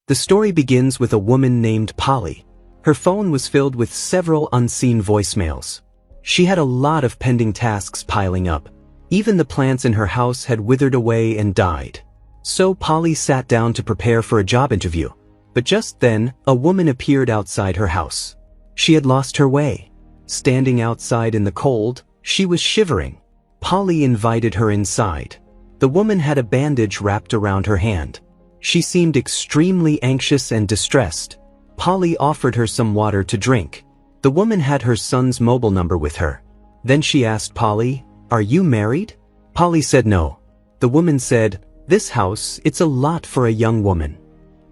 The story begins with a woman named Polly. Her phone was filled with several unseen voicemails. She had a lot of pending tasks piling up. Even the plants in her house had withered away and died. So Polly sat down to prepare for a job interview. But just then, a woman appeared outside her house. She had lost her way. Standing outside in the cold, she was shivering. Polly invited her inside. The woman had a bandage wrapped around her hand. She seemed extremely anxious and distressed. Polly offered her some water to drink. The woman had her son's mobile number with her. Then she asked Polly, "Are you married?" Polly said no. The woman said, "This house, it's a lot for a young woman."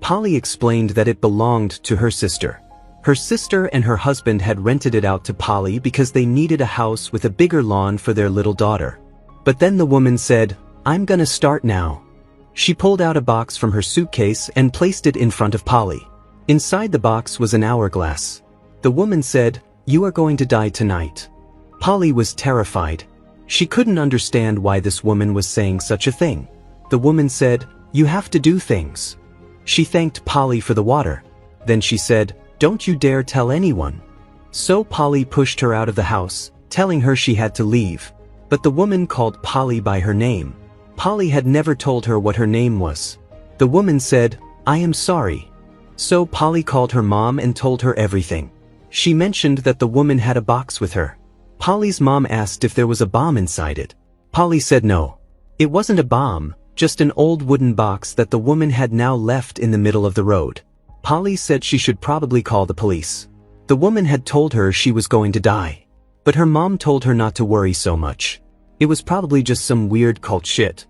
Polly explained that it belonged to her sister. Her sister and her husband had rented it out to Polly because they needed a house with a bigger lawn for their little daughter. But then the woman said, "I'm gonna start now." She pulled out a box from her suitcase and placed it in front of Polly. Inside the box was an hourglass. The woman said, "You are going to die tonight." Polly was terrified. She couldn't understand why this woman was saying such a thing. The woman said, "You have to do things." She thanked Polly for the water. Then she said, "Don't you dare tell anyone." So Polly pushed her out of the house, telling her she had to leave. But the woman called Polly by her name. Polly had never told her what her name was. The woman said, "I am sorry." So Polly called her mom and told her everything. She mentioned that the woman had a box with her. Polly's mom asked if there was a bomb inside it. Polly said no. It wasn't a bomb, just an old wooden box that the woman had now left in the middle of the road. Polly said she should probably call the police. The woman had told her she was going to die. But her mom told her not to worry so much. It was probably just some weird cult shit.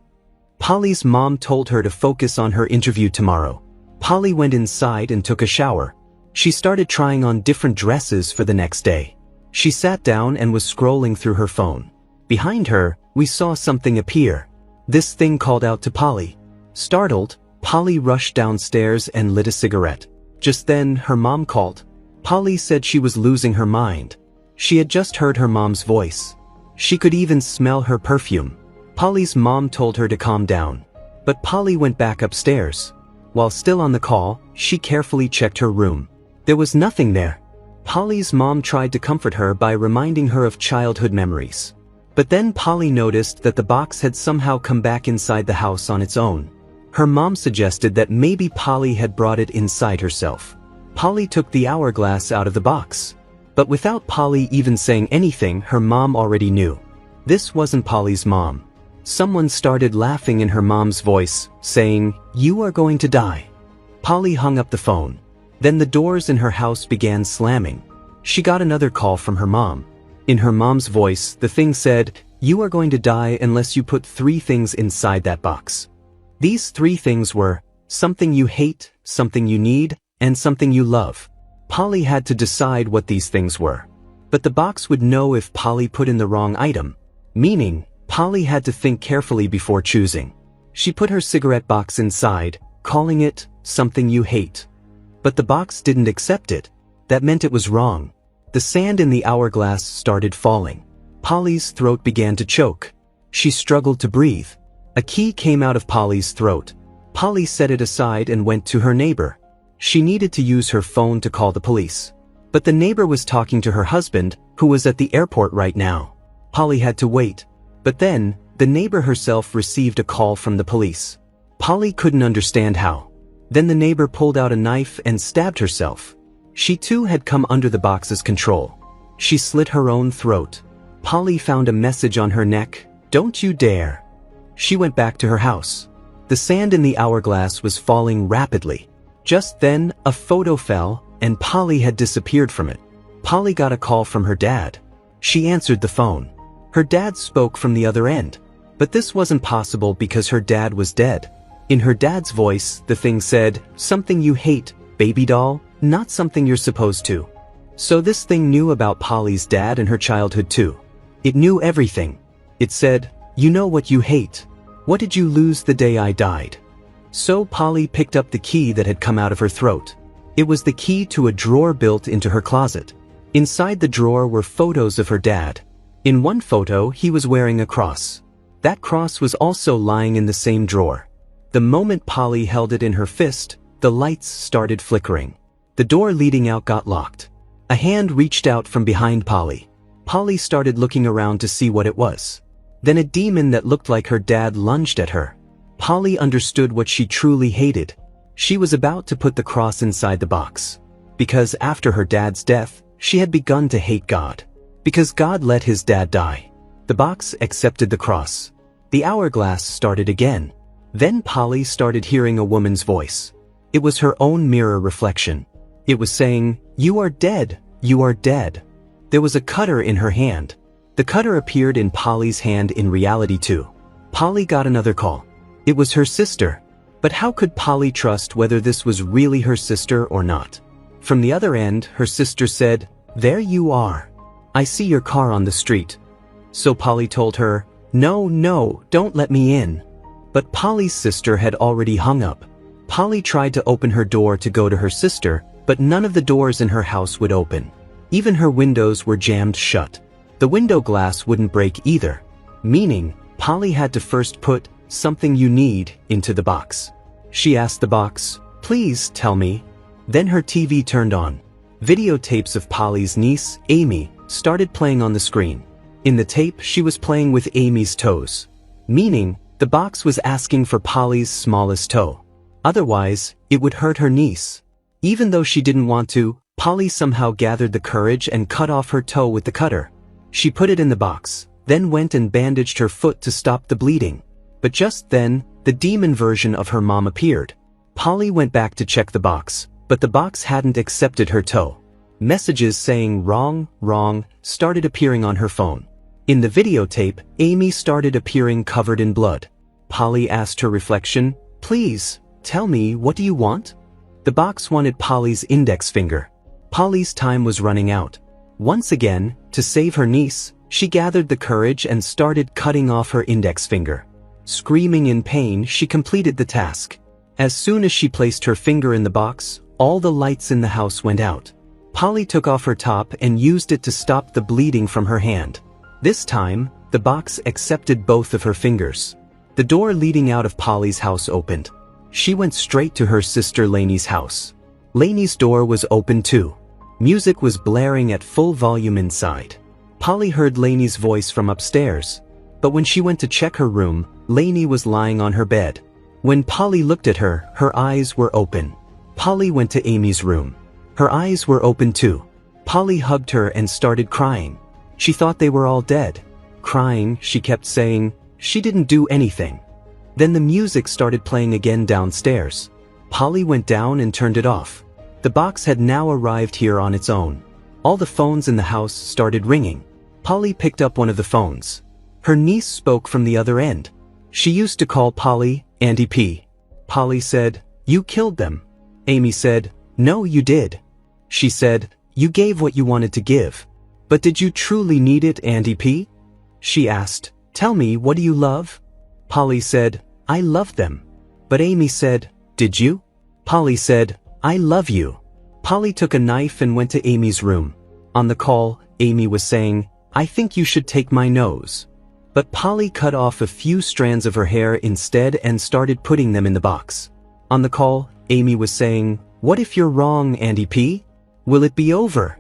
Polly's mom told her to focus on her interview tomorrow. Polly went inside and took a shower. She started trying on different dresses for the next day. She sat down and was scrolling through her phone. Behind her, we saw something appear. This thing called out to Polly. Startled, Polly rushed downstairs and lit a cigarette. Just then, her mom called. Polly said she was losing her mind. She had just heard her mom's voice. She could even smell her perfume. Polly's mom told her to calm down. But Polly went back upstairs. While still on the call, she carefully checked her room. There was nothing there. Polly's mom tried to comfort her by reminding her of childhood memories. But then Polly noticed that the box had somehow come back inside the house on its own. Her mom suggested that maybe Polly had brought it inside herself. Polly took the hourglass out of the box. But without Polly even saying anything, her mom already knew. This wasn't Polly's mom. Someone started laughing in her mom's voice, saying, "You are going to die." Polly hung up the phone. Then the doors in her house began slamming. She got another call from her mom. In her mom's voice, the thing said, "You are going to die unless you put 3 things inside that box." These 3 things were, something you hate, something you need, and something you love. Polly had to decide what these things were. But the box would know if Polly put in the wrong item. Meaning, Polly had to think carefully before choosing. She put her cigarette box inside, calling it, "Something You Hate." But the box didn't accept it. That meant it was wrong. The sand in the hourglass started falling. Polly's throat began to choke. She struggled to breathe. A key came out of Polly's throat. Polly set it aside and went to her neighbor. She needed to use her phone to call the police. But the neighbor was talking to her husband, who was at the airport right now. Polly had to wait. But then, the neighbor herself received a call from the police. Polly couldn't understand how. Then the neighbor pulled out a knife and stabbed herself. She too had come under the box's control. She slit her own throat. Polly found a message on her neck, "Don't you dare." She went back to her house. The sand in the hourglass was falling rapidly. Just then, a photo fell, and Polly had disappeared from it. Polly got a call from her dad. She answered the phone. Her dad spoke from the other end. But this wasn't possible because her dad was dead. In her dad's voice, the thing said, "Something you hate, baby doll, not something you're supposed to." So this thing knew about Polly's dad and her childhood too. It knew everything. It said, "You know what you hate. What did you lose the day I died?" So Polly picked up the key that had come out of her throat. It was the key to a drawer built into her closet. Inside the drawer were photos of her dad. In one photo, he was wearing a cross. That cross was also lying in the same drawer. The moment Polly held it in her fist, the the lights started flickering. The door leading out got locked. A hand reached out from behind Polly. Polly started looking around to see what it was. Then a demon that looked like her dad lunged at her. Polly understood what she truly hated. She was about to put the cross inside the box. Because after her dad's death, she had begun to hate God. Because God let his dad die. The box accepted the cross. The hourglass started again. Then Polly started hearing a woman's voice. It was her own mirror reflection. It was saying, "You are dead, you are dead." There was a cutter in her hand. The cutter appeared in Polly's hand in reality too. Polly got another call. It was her sister. But how could Polly trust whether this was really her sister or not? From the other end, her sister said, "There you are. I see your car on the street." So Polly told her, No, don't let me in." But Polly's sister had already hung up. Polly tried to open her door to go to her sister, but none of the doors in her house would open. Even her windows were jammed shut. The window glass wouldn't break either. Meaning, Polly had to first put something you need into the box. She asked the box, "Please tell me." Then her TV turned on. Videotapes of Polly's niece, Amy, started playing on the screen. In the tape, she was playing with Amy's toes. Meaning, the box was asking for Polly's smallest toe. Otherwise, it would hurt her niece. Even though she didn't want to, Polly somehow gathered the courage and cut off her toe with the cutter. She put it in the box, then went and bandaged her foot to stop the bleeding. But just then, the demon version of her mom appeared. Polly went back to check the box, but the box hadn't accepted her toe. Messages saying wrong, wrong, started appearing on her phone. In the videotape, Amy started appearing covered in blood. Polly asked her reflection, "Please, tell me, what do you want?" The box wanted Polly's index finger. Polly's time was running out. Once again, to save her niece, she gathered the courage and started cutting off her index finger. Screaming in pain, she completed the task. As soon as she placed her finger in the box, all the lights in the house went out. Polly took off her top and used it to stop the bleeding from her hand. This time, the box accepted both of her fingers. The door leading out of Polly's house opened. She went straight to her sister Lainey's house. Lainey's door was open too. Music was blaring at full volume inside. Polly heard Lainey's voice from upstairs. But when she went to check her room, Lainey was lying on her bed. When Polly looked at her, her eyes were open. Polly went to Amy's room. Her eyes were open too. Polly hugged her and started crying. She thought they were all dead. Crying, she kept saying, "She didn't do anything." Then the music started playing again downstairs. Polly went down and turned it off. The box had now arrived here on its own. All the phones in the house started ringing. Polly picked up one of the phones. Her niece spoke from the other end. She used to call Polly Auntie P. Polly said, "You killed them." Amy said, "No, you did." She said, "You gave what you wanted to give. But did you truly need it, Auntie P?" She asked, "Tell me, what do you love?" Polly said, "I love them." But Amy said, "Did you?" Polly said, "I love you." Polly took a knife and went to Amy's room. On the call, Amy was saying, "I think you should take my nose." But Polly cut off a few strands of her hair instead and started putting them in the box. On the call, Amy was saying, "What if you're wrong, Auntie P? Will it be over?"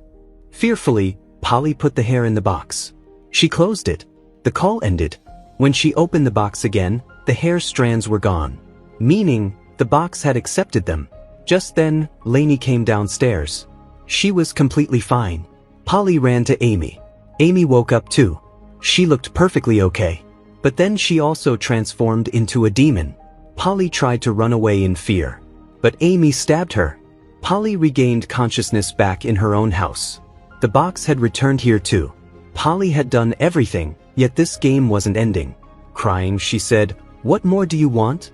Fearfully, Polly put the hair in the box. She closed it. The call ended. When she opened the box again, the hair strands were gone. Meaning, the box had accepted them. Just then, Lainey came downstairs. She was completely fine. Polly ran to Amy. Amy woke up too. She looked perfectly okay. But then she also transformed into a demon. Polly tried to run away in fear. But Amy stabbed her. Polly regained consciousness back in her own house. The box had returned here too. Polly had done everything, yet this game wasn't ending. Crying, she said, "What more do you want?"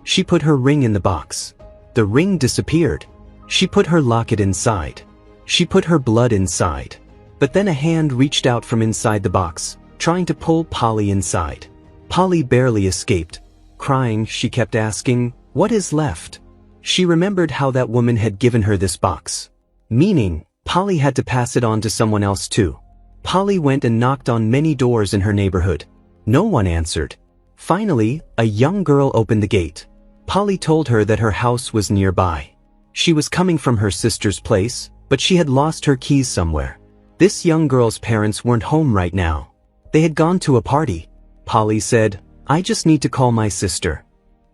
She put her ring in the box. The ring disappeared. She put her locket inside. She put her blood inside. But then a hand reached out from inside the box, trying to pull Polly inside. Polly barely escaped. Crying, she kept asking, "What is left?" She remembered how that woman had given her this box. Meaning, Polly had to pass it on to someone else too. Polly went and knocked on many doors in her neighborhood. No one answered. Finally, a young girl opened the gate. Polly told her that her house was nearby. She was coming from her sister's place, but she had lost her keys somewhere. This young girl's parents weren't home right now. They had gone to a party. Polly said, "I just need to call my sister."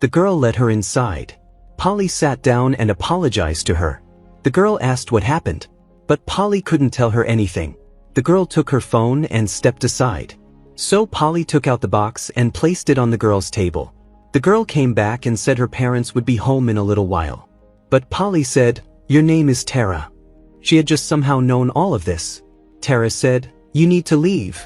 The girl let her inside. Polly sat down and apologized to her. The girl asked what happened, but Polly couldn't tell her anything. The girl took her phone and stepped aside. So Polly took out the box and placed it on the girl's table. The girl came back and said her parents would be home in a little while. But Polly said, "Your name is Tara." She had just somehow known all of this. Tara said, "You need to leave."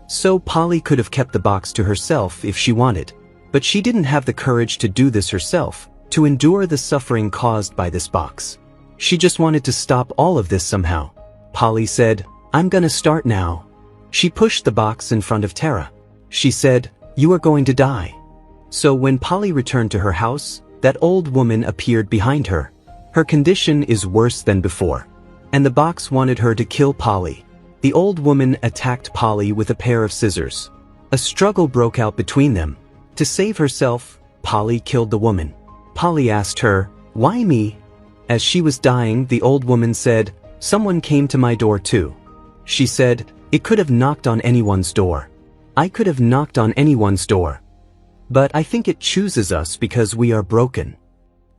So Polly could have kept the box to herself if she wanted. But she didn't have the courage to do this herself, to endure the suffering caused by this box. She just wanted to stop all of this somehow. Polly said, "I'm gonna start now." She pushed the box in front of Tara. She said, "You are going to die." So when Polly returned to her house, that old woman appeared behind her. Her condition is worse than before. And the box wanted her to kill Polly. The old woman attacked Polly with a pair of scissors. A struggle broke out between them. To save herself, Polly killed the woman. Polly asked her, "Why me?" As she was dying, the old woman said, "Someone came to my door too." She said, "It could have knocked on anyone's door. I could have knocked on anyone's door. But I think it chooses us because we are broken.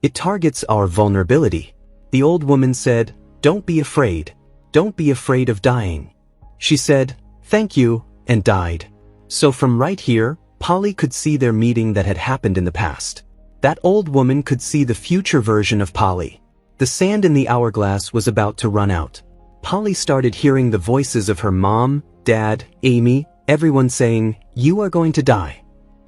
It targets our vulnerability." The old woman said, "Don't be afraid. Don't be afraid of dying." She said, "Thank you," and died. So from right here, Polly could see their meeting that had happened in the past. That old woman could see the future version of Polly. The sand in the hourglass was about to run out. Polly started hearing the voices of her mom, dad, Amy, everyone saying, "You are going to die."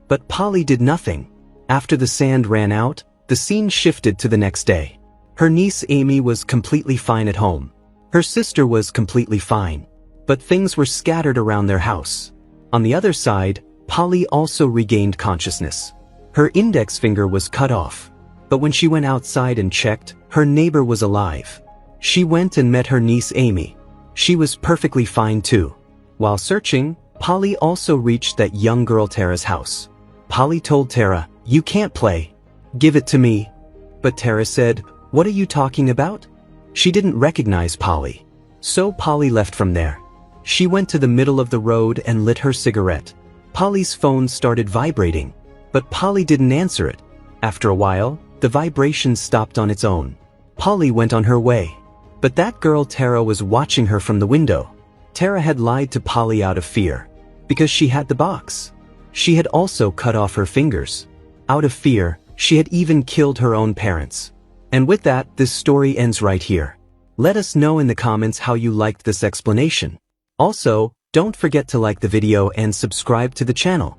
But Polly did nothing. After the sand ran out, the scene shifted to the next day. Her niece Amy was completely fine at home. Her sister was completely fine. But things were scattered around their house. On the other side, Polly also regained consciousness. Her index finger was cut off. But when she went outside and checked, her neighbor was alive. She went and met her niece Amy. She was perfectly fine too. While searching, Polly also reached that young girl Tara's house. Polly told Tara, "You can't play. Give it to me." But Tara said, "What are you talking about?" She didn't recognize Polly. So Polly left from there. She went to the middle of the road and lit her cigarette. Polly's phone started vibrating, but Polly didn't answer it. After a while, the vibration stopped on its own. Polly went on her way. But that girl Tara was watching her from the window. Tara had lied to Polly out of fear. Because she had the box. She had also cut off her fingers. Out of fear, she had even killed her own parents. And with that, this story ends right here. Let us know in the comments how you liked this explanation. Also, don't forget to like the video and subscribe to the channel.